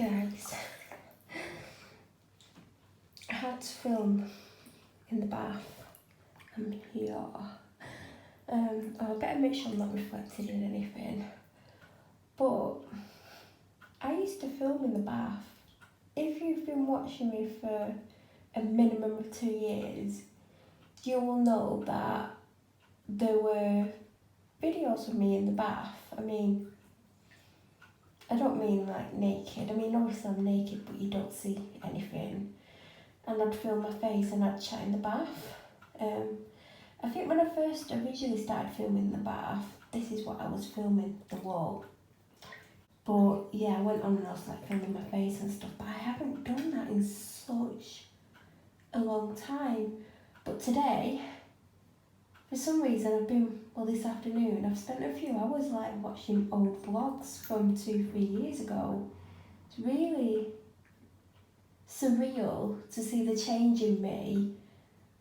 Guys, I had to film in the bath. I'm here. I better make sure I'm not reflected in anything. But I used to film in the bath. If you've been watching me for a minimum of 2 years, you will know that there were videos of me in the bath. I mean, I don't mean like naked. I mean, obviously I'm naked, but you don't see anything. And I'd film my face and I'd chat in the bath. I think when I first originally started filming in the bath, this is what I was filming, the wall. But yeah, I went on and I was like filming my face and stuff, but I haven't done that in such a long time. But today, for some reason, this afternoon, I've spent a few hours like watching old vlogs from 2-3 years ago. It's really surreal to see the change in me.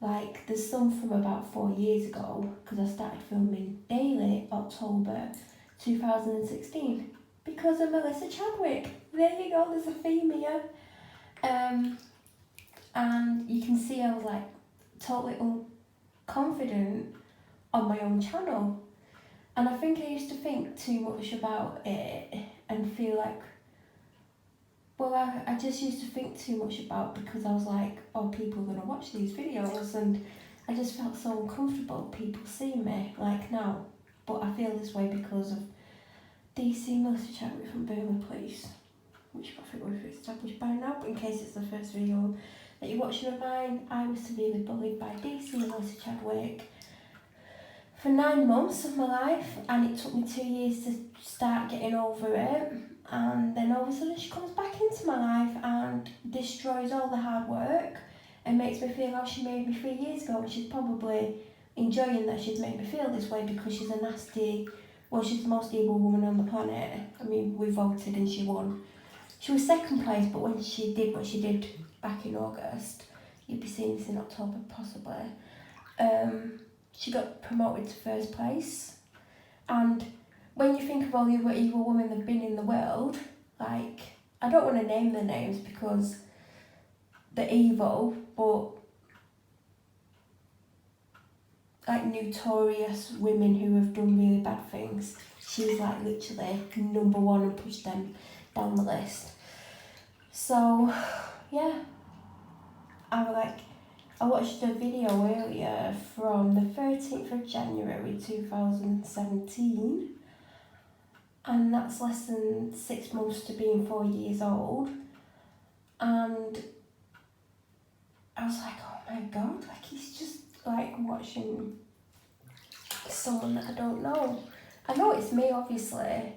Like, there's some from about 4 years ago, because I started filming daily October 2016 because of Melissa Chadwick. There you go, there's a theme here. And you can see I was like totally unconfident on my own channel. And I think I used to think too much about it and feel like, well, I just used to think too much about, because I was like, oh, people are going to watch these videos, and I just felt so uncomfortable people seeing me like now. But I feel this way because of DC Melissa Chadwick from Burnley Police, which I think we've established by now, but in case it's the first video that you're watching of mine, I was severely bullied by DC Melissa Chadwick for 9 months of my life, and it took me 2 years to start getting over it. And then all of a sudden she comes back into my life and destroys all the hard work and makes me feel how she made me 3 years ago. And she's probably enjoying that she's made me feel this way, because she's she's the most evil woman on the planet. I mean, we voted and she won. She was second place, but when she did what she did back in August, you'd be seeing this in October possibly, she got promoted to first place. And when you think of all the other evil women that have been in the world, like, I don't want to name their names because they're evil, but like notorious women who have done really bad things, she's like literally number one and pushed them down the list. So yeah, I watched a video earlier from the 13th of January 2017, and that's less than 6 months to being 4 years old. And I was like, oh my god, like, it's just like watching someone that I don't know. I know it's me, obviously,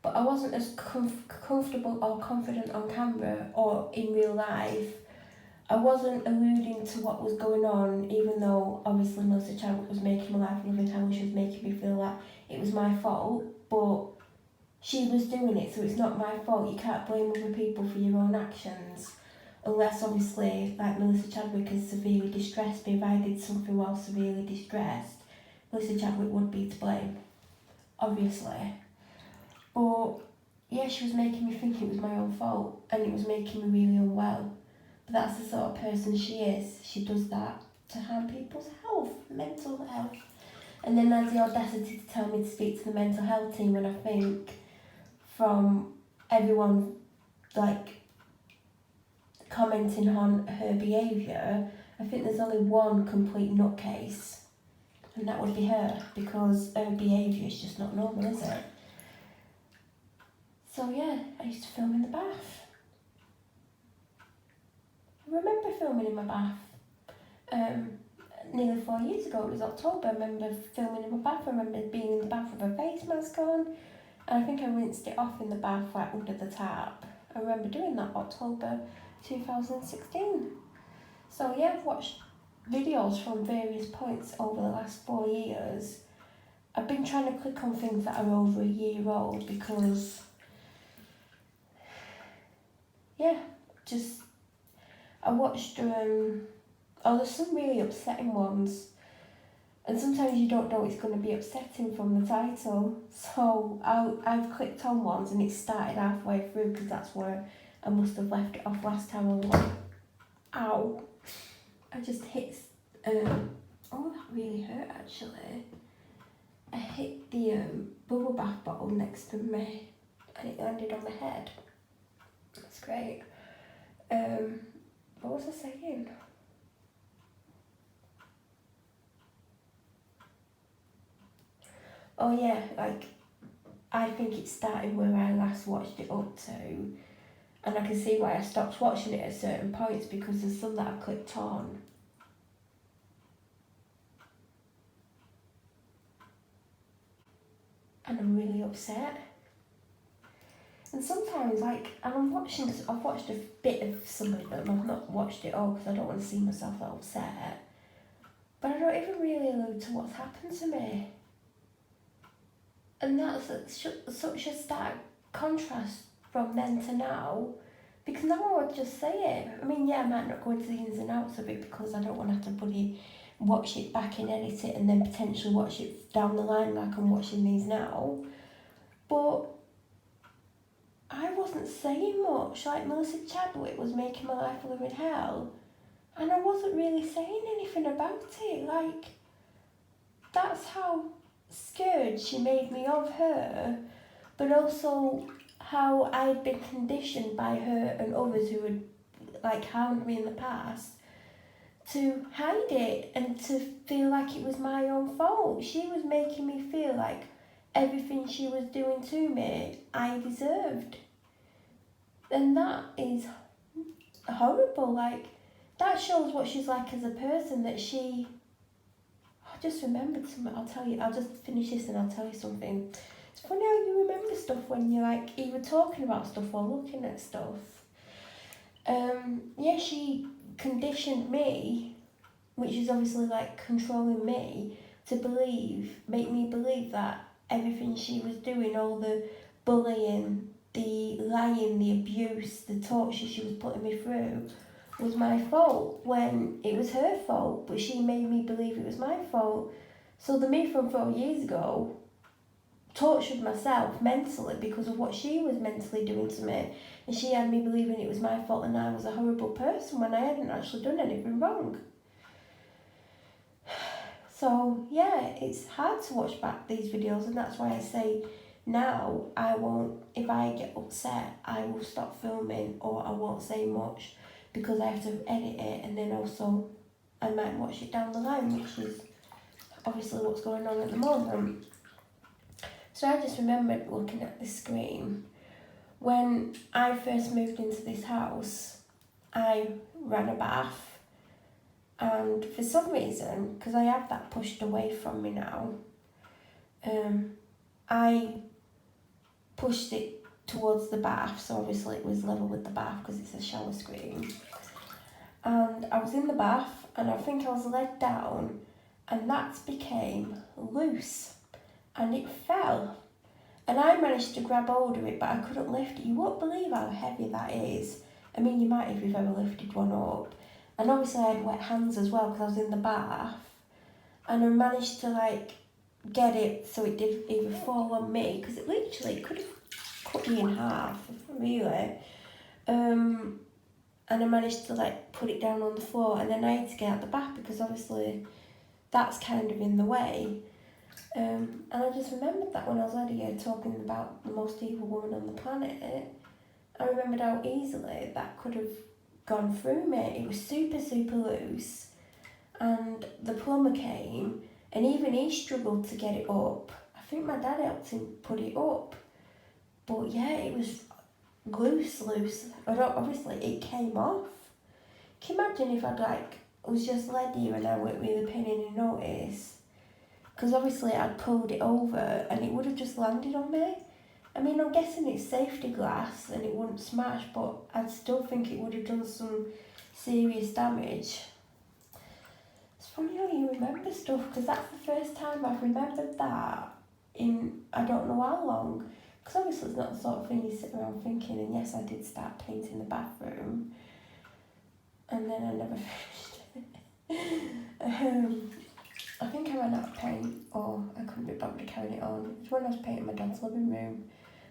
but I wasn't as comfortable or confident on camera or in real life. I wasn't alluding to what was going on, even though obviously Melissa Chadwick was making my life a living hell and she was making me feel like it was my fault, but she was doing it, so it's not my fault. You can't blame other people for your own actions, unless obviously like Melissa Chadwick is severely distressed me. If I did something while severely distressed, Melissa Chadwick would be to blame, obviously. But yeah, she was making me think it was my own fault, and it was making me really unwell. But that's the sort of person she is. She does that to harm people's health, mental health. And then has the audacity to tell me to speak to the mental health team, when I think from everyone like commenting on her behaviour, I think there's only one complete nutcase, and that would be her, because her behaviour is just not normal, is it? So yeah, I used to film in the bath. I remember filming in my bath nearly 4 years ago. It was October. I remember filming in my bath. I remember being in the bath with a face mask on, and I think I rinsed it off in the bath, like under the tap. I remember doing that October 2016. So yeah, I've watched videos from various points over the last 4 years. I've been trying to click on things that are over a year old because, yeah, just I watched, there's some really upsetting ones, and sometimes you don't know it's going to be upsetting from the title, so I've clicked on ones and it started halfway through, because that's where I must have left it off last time. I was like, ow. I just hit, oh, that really hurt actually. I hit the bubble bath bottle next to me and it landed on my head. That's great. What was I saying? Oh yeah, like, I think it started where I last watched it up to, and I can see why I stopped watching it at certain points because there's some that I clicked on. And I'm really upset. And sometimes, like, and I've watched a bit of some of them, I've not watched it all because I don't want to see myself that upset. But I don't even really allude to what's happened to me. And that's such a stark contrast from then to now, because now I would just say it. I mean, yeah, I might not go into the ins and outs of it because I don't want to have to bloody watch it back and edit it and then potentially watch it down the line like I'm watching these now. But I wasn't saying much. Like, Melissa Chadwick was making my life a living hell, and I wasn't really saying anything about it. Like, that's how scared she made me of her, but also how I'd been conditioned by her and others who had, like, hounded me in the past to hide it and to feel like it was my own fault. She was making me feel like everything she was doing to me, I deserved. And that is horrible. Like, that shows what she's like as a person, that she... I just remembered something. I'll tell you. I'll just finish this and I'll tell you something. It's funny how you remember stuff when you're, like, either talking about stuff or looking at stuff. Yeah, she conditioned me, which is obviously, like, controlling me, to make me believe that everything she was doing, all the bullying, the lying, the abuse, the torture she was putting me through, was my fault, when it was her fault, but she made me believe it was my fault. So the me from 4 years ago tortured myself mentally because of what she was mentally doing to me, and she had me believing it was my fault and I was a horrible person when I hadn't actually done anything wrong. So yeah, it's hard to watch back these videos, and that's why I say now I won't, if I get upset, I will stop filming or I won't say much because I have to edit it, and then also I might watch it down the line, which is obviously what's going on at the moment. So I just remembered looking at the screen. When I first moved into this house, I ran a bath, and for some reason, because I have that pushed away from me now, I pushed it towards the bath, so obviously it was level with the bath because it's a shower screen. And I was in the bath, and I think I was led down, and that became loose, and it fell. And I managed to grab hold of it, but I couldn't lift it. You won't believe how heavy that is. I mean, you might if you've ever lifted one up. And obviously I had wet hands as well because I was in the bath. And I managed to, like, get it so it didn't even fall on me, because it literally could have cut me in half, really. And I managed to, like, put it down on the floor, and then I had to get out the bath because obviously that's kind of in the way. And I just remembered that when I was earlier talking about the most evil woman on the planet, I remembered how easily that could have gone through me. It was super, super loose, and the plumber came, and even he struggled to get it up. I think my dad helped him put it up, but yeah, it was loose. Obviously it came off. Can you imagine if I was just led here and I weren't really paying any notice? Because obviously I'd pulled it over and it would have just landed on me. I mean, I'm guessing it's safety glass and it wouldn't smash, but I'd still think it would have done some serious damage. It's funny how you remember stuff, because that's the first time I've remembered that in I don't know how long. Because obviously it's not the sort of thing you sit around thinking, and yes, I did start painting the bathroom, and then I never finished. I think I ran out of paint, or I couldn't be bothered to carry it on. It was when I was painting my dad's living room.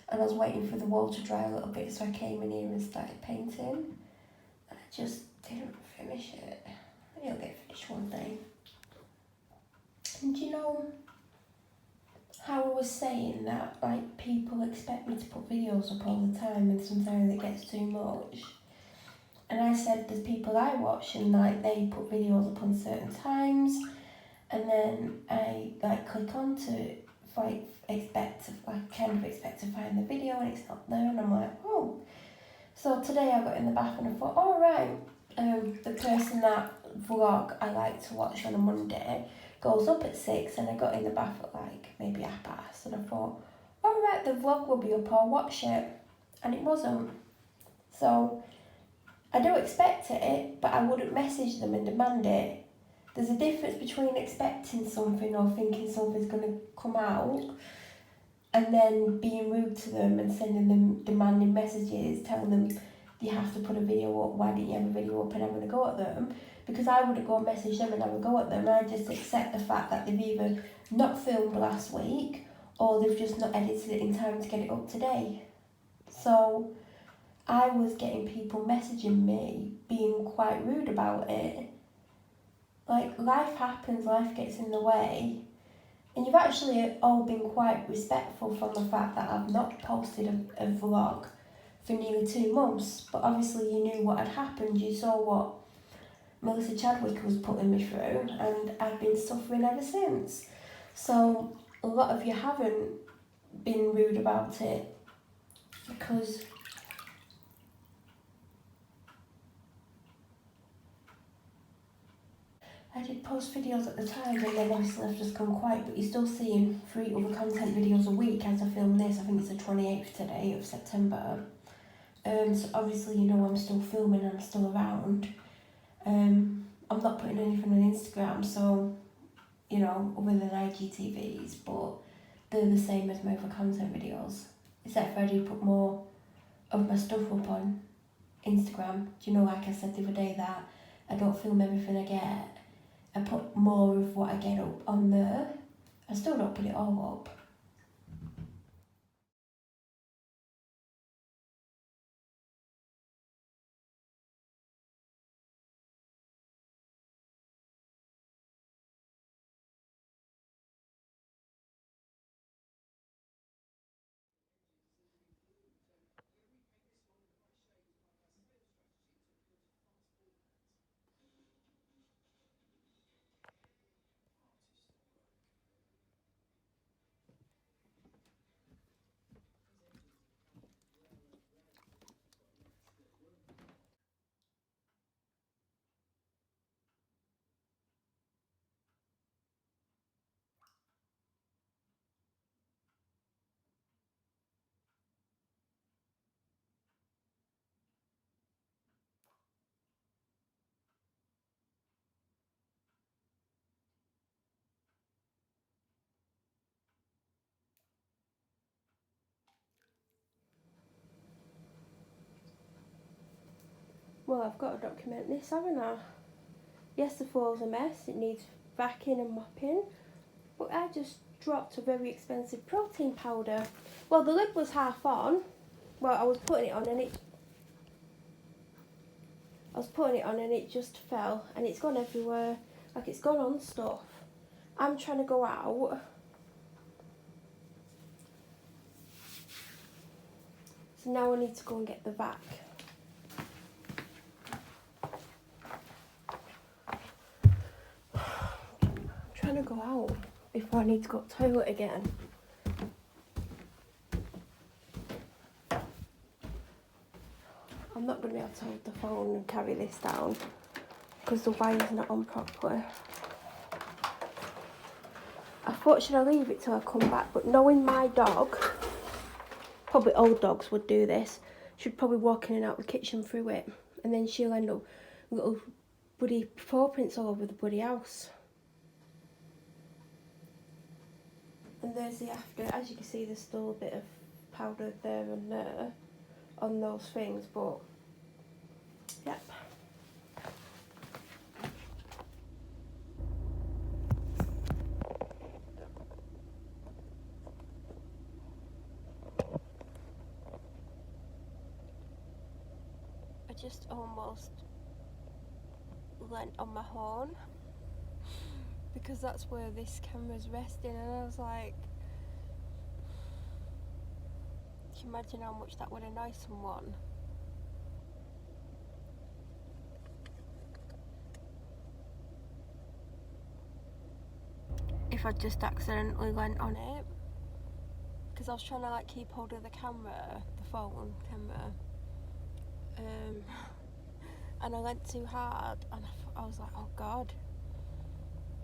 and I was waiting for the wall to dry a little bit, so I came in here and started painting. And I just didn't finish it. It'll get finished one day. And you know how I was saying that like people expect me to put videos up all the time and sometimes it gets too much? And I said there's people I watch and like they put videos up on certain times, and then I like click onto it, like kind of expect to find the video and it's not there, and I'm like, oh. So today I got in the bath and I thought, all right, the person that vlog I like to watch on a Monday goes up at 6, and I got in the bath at like maybe 1:30, and I thought, all right, the vlog will be up, I'll watch it, and it wasn't. So I do expect it, but I wouldn't message them and demand it. There's a difference between expecting something or thinking something's going to come out and then being rude to them and sending them demanding messages, telling them you have to put a video up, why didn't you have a video up, and I'm going to go at them. Because I wouldn't go and message them and I would go at them. I just accept the fact that they've either not filmed last week or they've just not edited it in time to get it up today. So I was getting people messaging me, being quite rude about it. Like, life happens, life gets in the way. And you've actually all been quite respectful from the fact that I've not posted a vlog for nearly 2 months. But obviously you knew what had happened. You saw what Melissa Chadwick was putting me through, and I've been suffering ever since. So a lot of you haven't been rude about it because I did post videos at the time, and then obviously I've just gone quiet, but you're still seeing 3 other content videos a week as I film this. I think it's the 28th today of September. So obviously you know I'm still filming and I'm still around. I'm not putting anything on Instagram, so, you know, other than IGTVs, but they're the same as my other content videos. Except for I do put more of my stuff up on Instagram. Do you know, like I said the other day, that I don't film everything I get. I put more of what I get up on there. I still don't put it all up. Well, I've got to document this, haven't I? Yes, the floor's a mess. It needs vacuuming and mopping. But I just dropped a very expensive protein powder. Well, the lid was half on. Well, I was putting it on and it just fell, and it's gone everywhere. Like, it's gone on stuff. I'm trying to go out. So now I need to go and get the vac. I'm trying to go out before I need to go to the toilet again. I'm not going to be able to hold the phone and carry this down because the wire's not on properly. I thought, should I leave it till I come back? But knowing my dog, probably old dogs would do this, she'd probably walk in and out the kitchen through it, and then she'll end up little bloody paw prints all over the bloody house. And there's the after. As you can see, there's still a bit of powder there and there on those things, but yep. just almost leant on my horn because that's where this camera's resting, and I was like, can you imagine how much that would annoy someone? If I just accidentally went on it, because I was trying to like keep hold of the camera, the phone camera, and I went too hard, and I was like, oh god.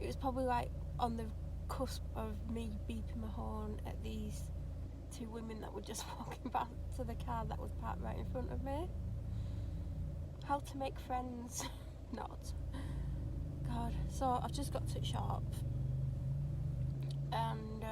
It was probably like on the cusp of me beeping my horn at these two women that were just walking back to the car that was parked right in front of me. How to make friends. Not. God. So I've just got to the shop, and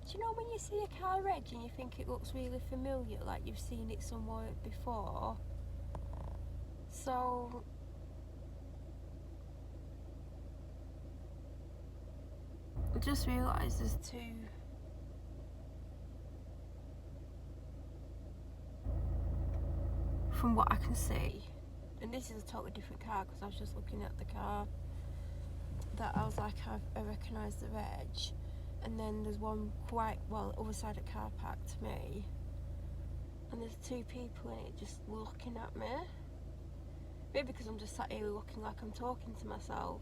do you know when you see a car reg and you think it looks really familiar, like you've seen it somewhere before? So I just realised there's two. From what I can see, and this is a totally different car because I was just looking at the car that I was like, I recognise the reg, and then there's one quite well other side of the car park to me, and there's two people in it just looking at me. Maybe because I'm just sat here looking like I'm talking to myself.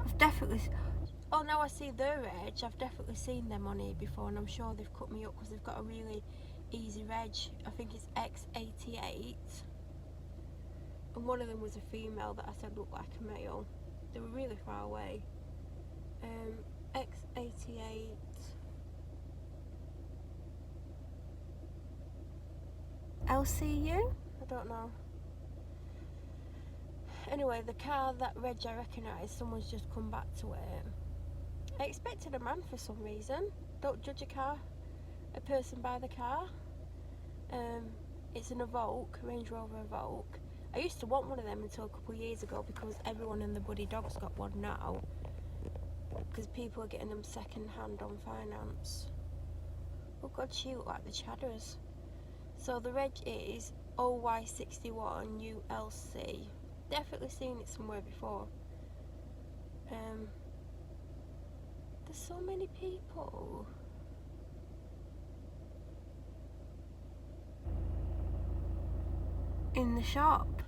I've definitely, oh now I see their reg, I've definitely seen them on here before, and I'm sure they've cut me up because they've got a really easy reg. I think it's X88, and one of them was a female that I said looked like a male. They were really far away. X88 LCU? I don't know. Anyway, the car that reg I recognise, someone's just come back to it. I expected a man for some reason. Don't judge a person by the car. It's an Evoque, Range Rover Evoque. I used to want one of them until a couple of years ago because everyone and the buddy dog's got one now. Because people are getting them second hand on finance. Oh god, she look like the Chadders. So the reg is OY61ULC. Definitely seen it somewhere before. There's so many people. In the shop.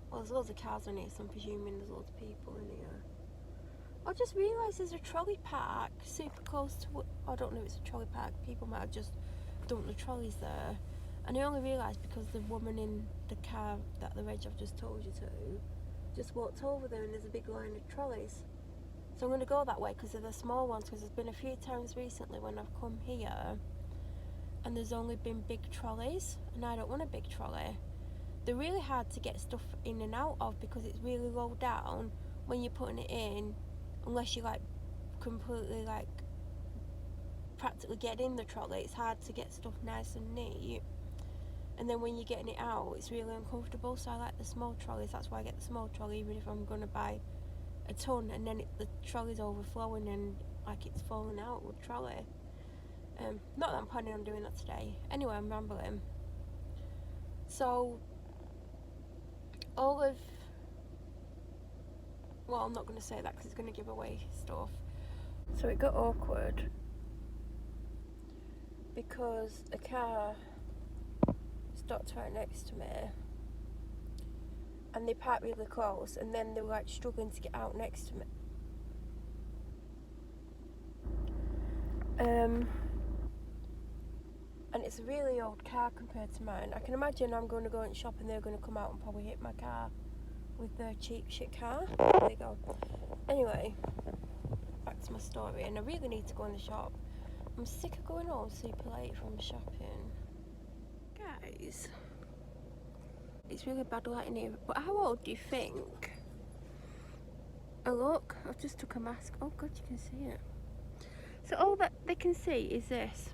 Well, there's loads of cars in here, so I'm presuming there's loads of people in here. I just realised there's a trolley park super close to, I don't know if it's a trolley park, people might have just dumped the trolleys there. And I only realised because the woman in the car that the reg I've just told you to just walked over there, and there's a big line of trolleys. So I'm going to go that way because they're the small ones, because there's been a few times recently when I've come here and there's only been big trolleys, and I don't want a big trolley. They're really hard to get stuff in and out of because it's really low down when you're putting it in, unless you like completely like practically get in the trolley. It's hard to get stuff nice and neat, and then when you're getting it out it's really uncomfortable. So I like the small trolleys. That's why I get the small trolley, even if I'm going to buy a ton and then the trolley's overflowing and like it's falling out with the trolley. Not that I'm planning on doing that today. Anyway, I'm rambling. So all of, well, I'm not going to say that because it's going to give away stuff. So it got awkward because a car stopped right next to me and they parked really close, and then they were like struggling to get out next to me. And it's a really old car compared to mine. I can imagine I'm going to go and shop and they're going to come out and probably hit my car with their cheap shit car. There you go. Anyway, back to my story, and I really need to go in the shop. I'm sick of going home super late from shopping. Guys, it's really bad lighting here, but how old do you think Oh look, I've just took a mask. Oh god, you can see it. So all that they can see is this.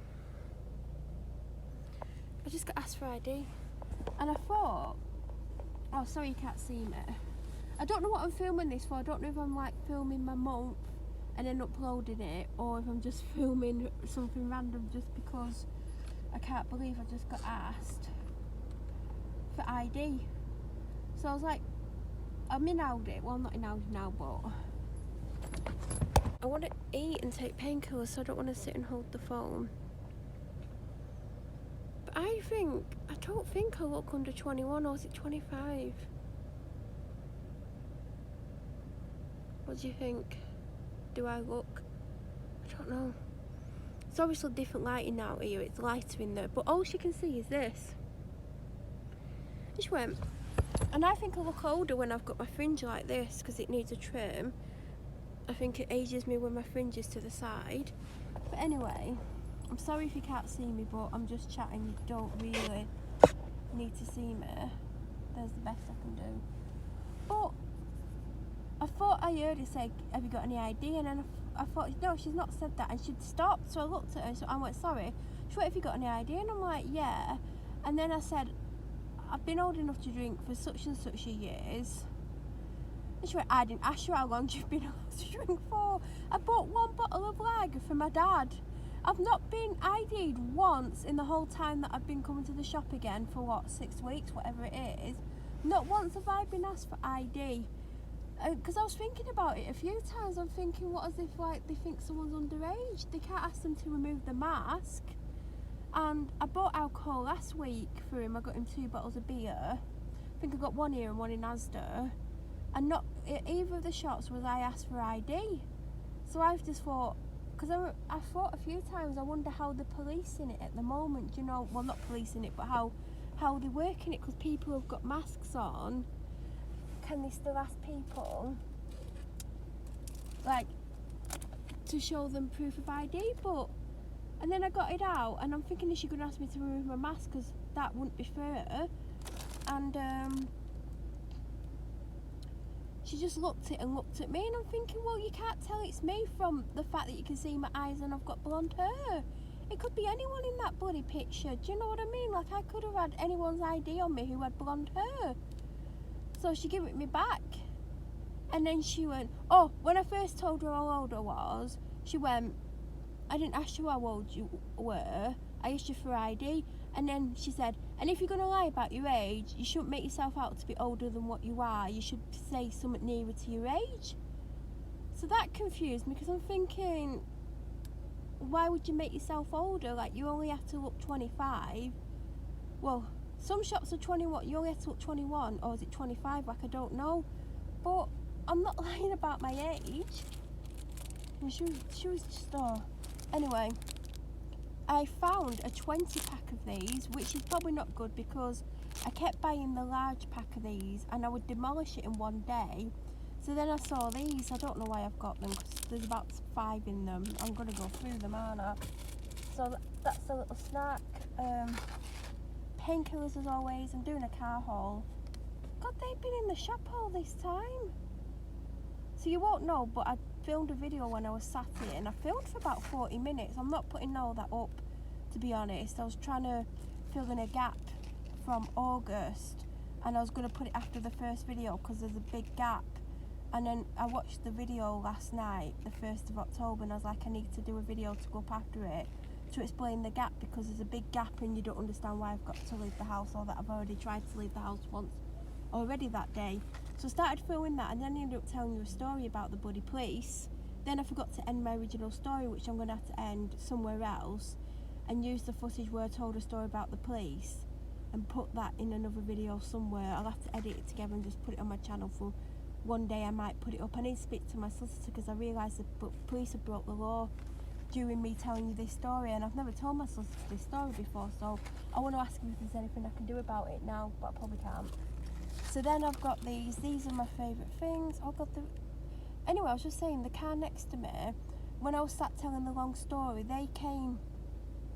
I just got asked for ID. And I thought, oh sorry you can't see me. I don't know what I'm filming this for. I don't know if I'm like filming my month and then uploading it, or if I'm just filming something random just because I can't believe I just got asked for ID. So I was like, I'm in Aldi. Well, I'm not in Aldi now, but I want to eat and take painkillers, so I don't want to sit and hold the phone. But I don't think I look under 21, or is it 25? What do you think? Do I look? I don't know. It's obviously different lighting now here, it's lighter in there, but all she can see is this. She went, and I think I look older when I've got my fringe like this because it needs a trim. I think it ages me when my fringe is to the side. But anyway, I'm sorry if you can't see me, but I'm just chatting. You don't really need to see me. There's the best I can do. But I thought I heard her say, have you got any ID? And then I thought, no, she's not said that. And she'd stopped, so I looked at her, so I went, sorry. She went, have you got any ID? And I'm like, yeah. And then I said, I've been old enough to drink for such and such a years. And she went, I didn't ask you how long you've been allowed to drink for. I bought one bottle of lager for my dad. I've not been ID'd once in the whole time that I've been coming to the shop again for what, 6 weeks, whatever it is. Not once have I been asked for ID. Because I was thinking about it a few times. I'm thinking, what as if like they think someone's underage? They can't ask them to remove the mask. And I bought alcohol last week for him. I got him 2 bottles of beer. I think I got one here and one in Asda. And not either of the shops was I asked for ID. So I've just thought, because I thought a few times, I wonder how they're policing it at the moment. You know, well, not policing it, but how they're working it, because people have got masks on. Can they still ask people like to show them proof of ID? But and then I got it out and I'm thinking, is she going to ask me to remove my mask, because that wouldn't be fair. And she just looked at it and looked at me, and I'm thinking, well, you can't tell it's me from the fact that you can see my eyes and I've got blonde hair. It could be anyone in that bloody picture. Do you know what I mean? Like, I could have had anyone's ID on me who had blonde hair. So she gave it me back. And then she went, oh, when I first told her how old I was, she went, I didn't ask you how old you were, I asked you for ID. And then she said, and if you're going to lie about your age, you shouldn't make yourself out to be older than what you are. You should say something nearer to your age. So that confused me, because I'm thinking, why would you make yourself older? Like, you only have to look 25. Well, some shops are 21, you only have to look 21, or is it 25? Like, I don't know. But I'm not lying about my age. And she was just, oh. Anyway, I found a 20 pack of these, which is probably not good, because I kept buying the large pack of these and I would demolish it in one day. So then I saw these. I don't know why I've got them, because there's about 5 in them. I'm going to go through them, aren't I? So that's a little snack. Painkillers as always. I'm doing a car haul. God, they've been in the shop all this time. So you won't know, but I filmed a video when I was sat here, and I filmed for about 40 minutes. I'm not putting all that up, to be honest. I was trying to fill in a gap from August, and I was going to put it after the first video because there's a big gap. And then I watched the video last night, the 1st of October, and I was like, I need to do a video to go up after it to explain the gap, because there's a big gap and you don't understand why I've got to leave the house, or that I've already tried to leave the house once already that day. So I started filming that, and then I ended up telling you a story about the bloody police. Then I forgot to end my original story, which I'm going to have to end somewhere else, and use the footage where I told a story about the police and put that in another video somewhere. I'll have to edit it together and just put it on my channel for one day. I might put it up. I need to speak to my solicitor, because I realised the police have broke the law during me telling you this story, and I've never told my solicitor this story before, so I want to ask him if there's anything I can do about it now, but I probably can't. So then I've got these are my favourite things. Anyway, I was just saying, the car next to me, when I was sat telling the long story, they came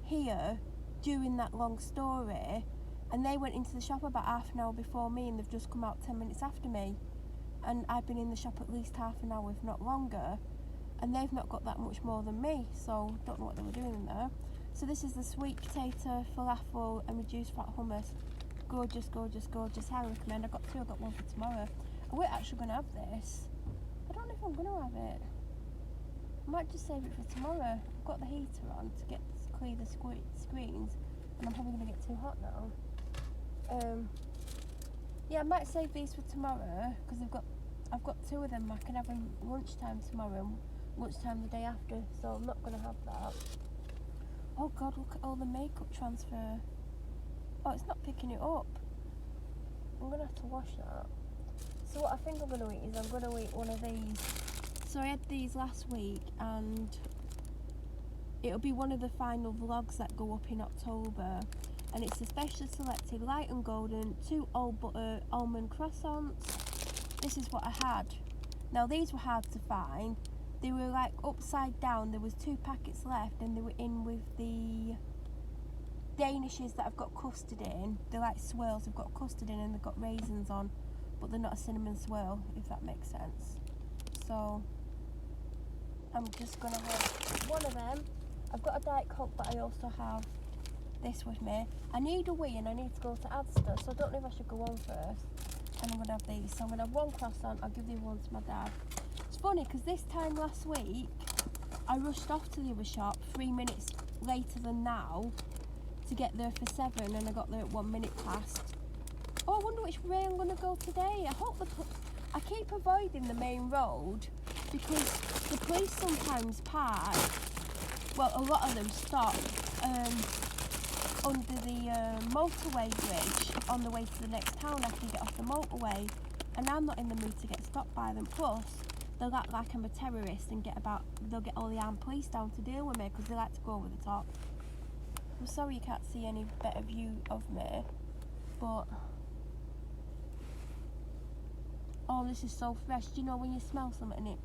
here during that long story, and they went into the shop about half an hour before me, and they've just come out 10 minutes after me. and I've been in the shop at least half an hour, if not longer, and they've not got that much more than me, so don't know what they were doing in there. So this is the sweet potato, falafel and reduced fat hummus. Gorgeous, gorgeous, gorgeous. Highly recommend. I got two, I got one for tomorrow. And we're actually going to have this. I don't know if I'm going to have it. I might just save it for tomorrow. I've got the heater on to clear the screens, and I'm probably going to get too hot now. Yeah, I might save these for tomorrow because I've got two of them. I can have them lunchtime tomorrow and lunchtime the day after, so I'm not going to have that. Oh God, look at all the makeup transfer. Oh, it's not picking it up. I'm going to have to wash that. So what I think I'm going to eat is I'm going to eat one of these. So I had these last week, and it'll be one of the final vlogs that go up in October. And it's a specially selected light and golden 2 all butter almond croissants. This is what I had. Now these were hard to find. They were like upside down. There was 2 packets left, and they were in with the Danishes that have got custard in. They're like swirls, they've got custard in and they've got raisins on, but they're not a cinnamon swirl, if that makes sense. So I'm just gonna have one of them. I've got a Diet Coke, but I also have this with me. I need a wee and I need to go to Asda, so I don't know if I should go on first. And I'm gonna have these. So I'm gonna have one croissant. I'll give the other one to my dad. It's funny because this time last week I rushed off to the other shop 3 minutes later than now to get there for 7, and I got there at 1 minute past. Oh, I wonder which way I'm gonna go today. I keep avoiding the main road because the police sometimes park. Well, a lot of them stop under the motorway bridge on the way to the next town after you get off the motorway, and I'm not in the mood to get stopped by them. Plus, they'll act like I'm a terrorist and they'll get all the armed police down to deal with me because they like to go over the top. I'm sorry you can't see any better view of me, but oh, this is so fresh. Do you know when you smell something and it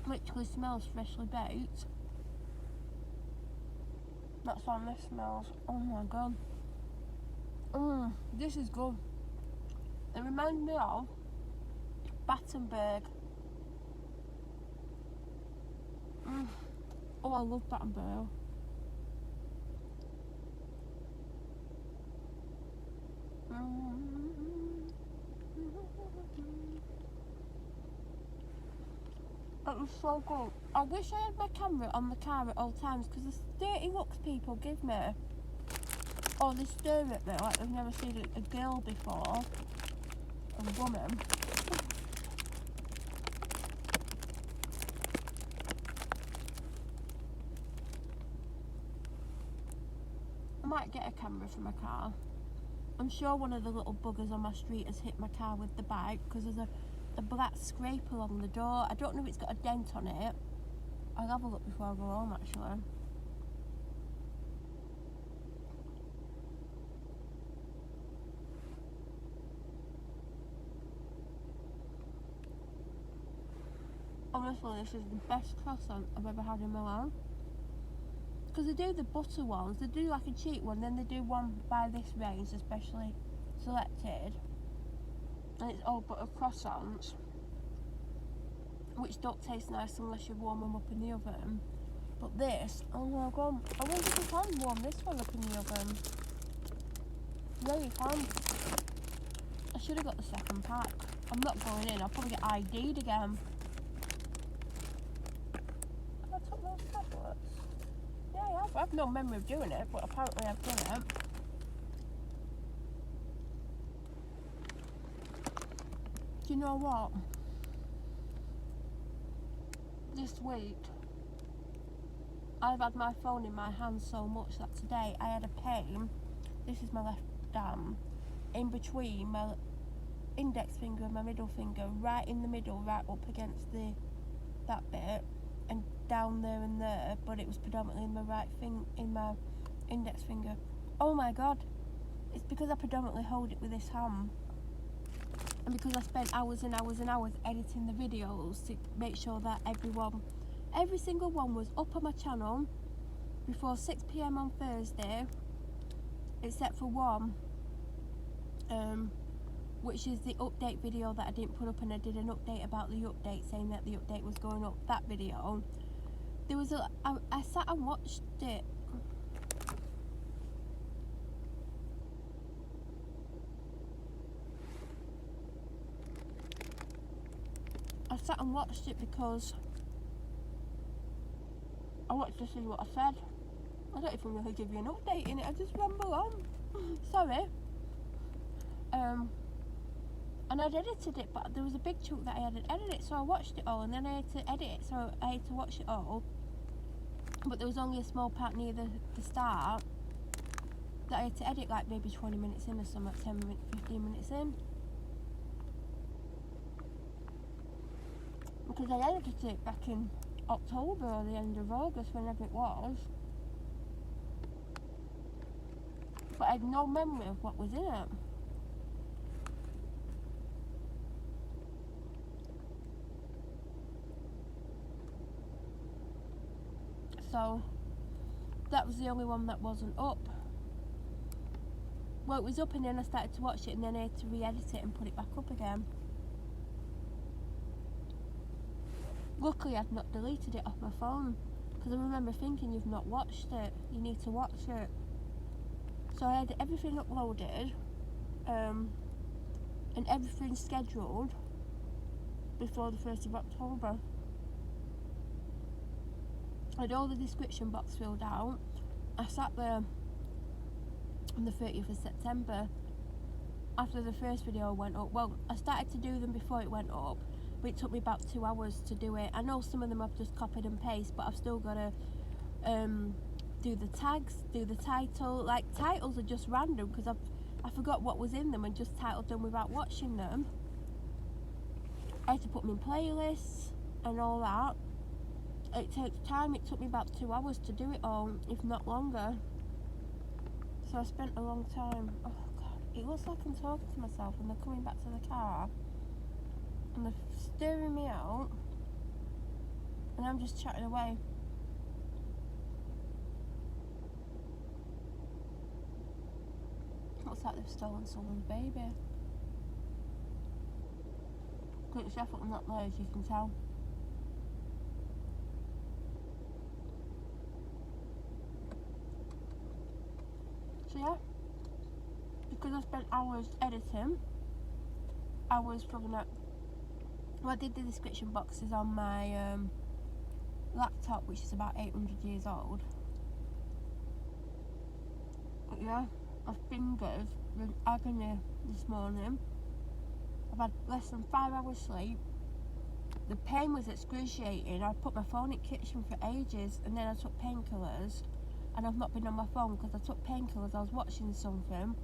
literally smells freshly baked? That's how this smells. Oh my God. This is good. It reminds me of Battenberg. Oh, I love Battenberg. It was so good. I wish I had my camera on the car at all times because the dirty looks people give me, or they stare at me like they've never seen a girl before, a woman. I might get a camera for my car. I'm sure one of the little buggers on my street has hit my car with the bike because there's a black scrape along the door. I don't know if it's got a dent on it. I'll have a look before I go home actually. Honestly, this is the best croissant I've ever had in my life. Because they do the butter ones, they do like a cheap one, then they do one by this range, especially selected. And it's all butter croissants, which don't taste nice unless you warm them up in the oven. But this, oh my God, I wonder if you can warm this one up in the oven. Yeah, you can. I should have got the second pack. I'm not going in, I'll probably get ID'd again. I took those tablets. Yeah, I have. I have no memory of doing it, but apparently I've done it. Do you know what? This week, I've had my phone in my hand so much that today I had a pain. This is my left arm, in between my index finger and my middle finger, right in the middle, right up against that bit, and down there and there. But it was predominantly in my in my index finger. Oh my God! It's because I predominantly hold it with this hand. And because I spent hours and hours and hours editing the videos to make sure that every single one was up on my channel before 6 PM on Thursday, except for one which is the update video that I didn't put up, and I did an update about the update saying that the update was going up, that video, there was I sat and watched it. I sat and watched it because I wanted to see what I said. I don't even really give you an update in it, I just ramble on. Sorry. And I'd edited it, but there was a big chunk that I hadn't edited, so I watched it all, and then I had to edit it, so I had to watch it all. But there was only a small part near the start that I had to edit, like maybe 20 minutes in or something, 15 minutes in. Because I edited it back in October or the end of August, whenever it was. But I had no memory of what was in it. So that was the only one that wasn't up. Well, it was up, and then I started to watch it, and then I had to re-edit it and put it back up again. Luckily I'd not deleted it off my phone, because I remember thinking, you've not watched it, you need to watch it. So I had everything uploaded and everything scheduled before the 1st of October. I had all the description box filled out. I sat there on the 30th of September after the first video went up. Well, I started to do them before it went up, but it took me about 2 hours to do it. I know some of them I've just copied and pasted, but I've still got to do the tags, do the title. Like, titles are just random because I forgot what was in them and just titled them without watching them. I had to put them in playlists and all that. It takes time. It took me about 2 hours to do it all, if not longer. So I spent a long time. Oh God, it looks like I'm talking to myself when they're coming back to the car and they're steering me out and I'm just chatting away. Looks like they've stolen someone's baby. It's definitely not theirs, you can tell. So yeah, because I spent hours editing, hours filling out. Well, I did the description boxes on my laptop, which is about 800 years old. But yeah, I've fingers with agony this morning. I've had less than 5 hours sleep. The pain was excruciating. I put my phone in the kitchen for ages, and then I took painkillers, and I've not been on my phone because I took painkillers. I was watching something,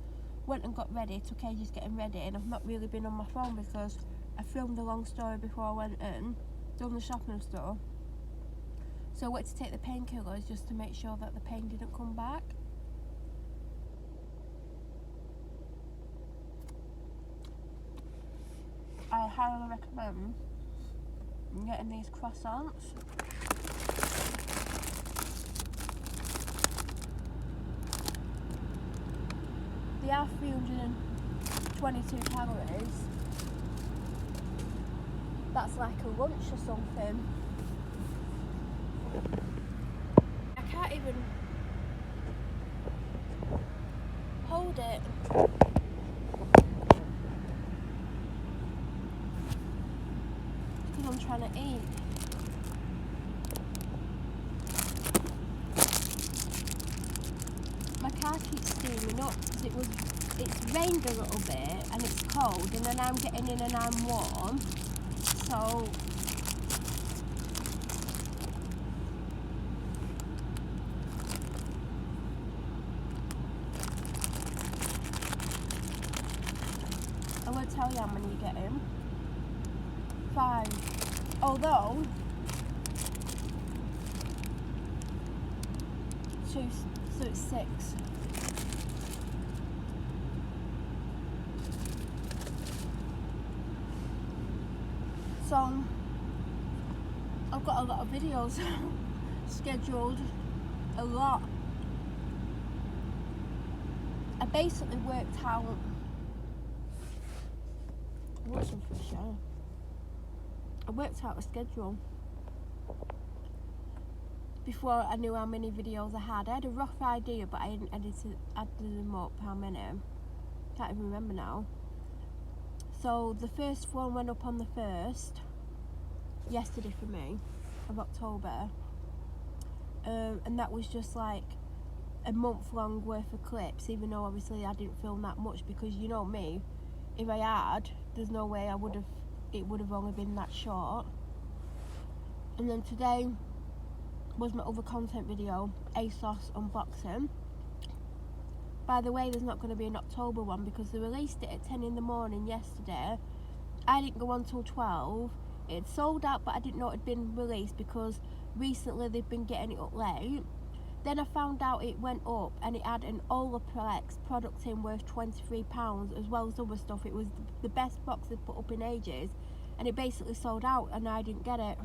went and got ready, took ages getting ready, and I've not really been on my phone because I filmed a long story before I went in, done the shopping and stuff. So I went to take the painkillers just to make sure that the pain didn't come back. I highly recommend getting these croissants. They are 322 calories. That's like a lunch or something. I can't even hold it. Because I'm trying to eat. My car keeps steaming up because it's rained a little bit and it's cold, and then I'm getting in and I'm warm. So I won't tell you how many you're getting. 5. Although 2, so it's 6. So I've got a lot of videos scheduled, a lot. I basically worked out I want some fresh air. I worked out a schedule before I knew how many videos I had. I had a rough idea, but I hadn't added them up, how many. Can't even remember now. So the first one went up on the 1st, yesterday for me, of October. And that was just like a month long worth of clips, even though obviously I didn't film that much, because you know me, if I had, there's no way it would have only been that short. And then today was my other content video, ASOS unboxing. By the way, there's not going to be an October one because they released it at 10 in the morning yesterday. I didn't go on till 12. It sold out, but I didn't know it had been released because recently they've been getting it up late. Then I found out it went up and it had an Olaplex product in worth £23, as well as other stuff. It was the best box they've put up in ages, and it basically sold out and I didn't get it.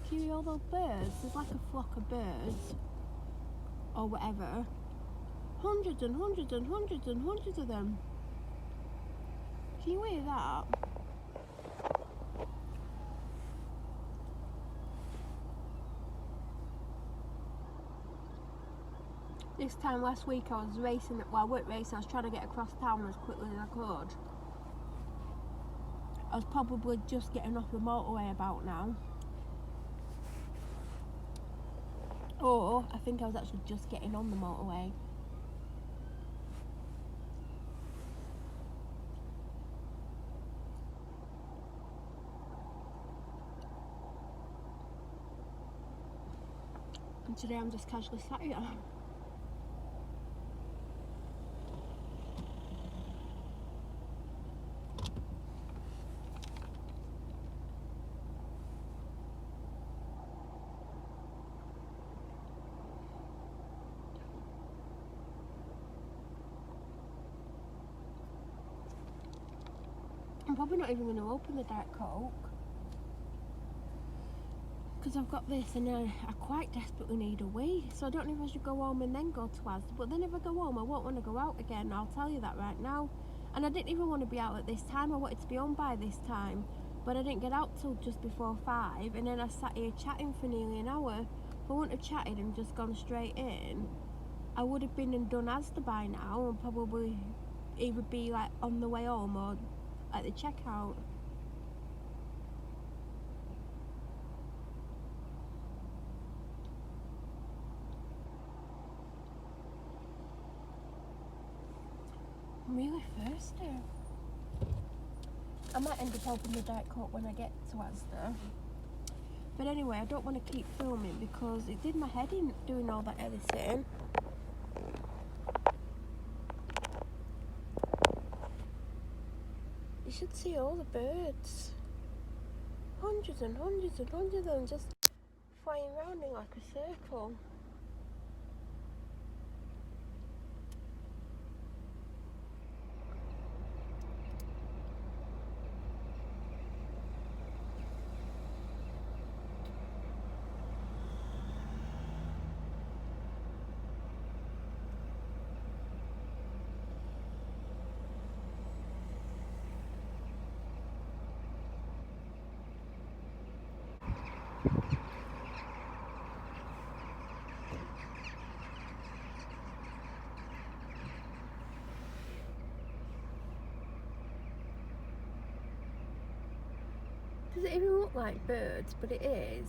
Do you hear all those birds? There's like a flock of birds or whatever. Hundreds and hundreds and hundreds and hundreds of them. Can you hear that? This time last week I was racing, well I weren't racing, I was trying to get across town as quickly as I could. I was probably just getting off the motorway about now. Or I think I was actually just getting on the motorway. And today I'm just casually sat here. I'm probably not even going to open the Diet Coke because I've got this and I quite desperately need a wee, so I don't know if I should go home and then go to Asda. But then if I go home I won't want to go out again, I'll tell you that right now. And I didn't even want to be out at this time. I wanted to be home by this time, but I didn't get out till just before 5, and then I sat here chatting for nearly an hour. If I wouldn't have chatted and just gone straight in, I would have been and done Asda by now and probably either be like on the way home or at the checkout. I'm really thirsty. I might end up opening the Diet Coke when I get to Asda. But anyway, I don't want to keep filming because it did my head in doing all that editing. You should see all the birds. Hundreds and hundreds and hundreds of them just flying around in like a circle. Does it even look like birds? But it is.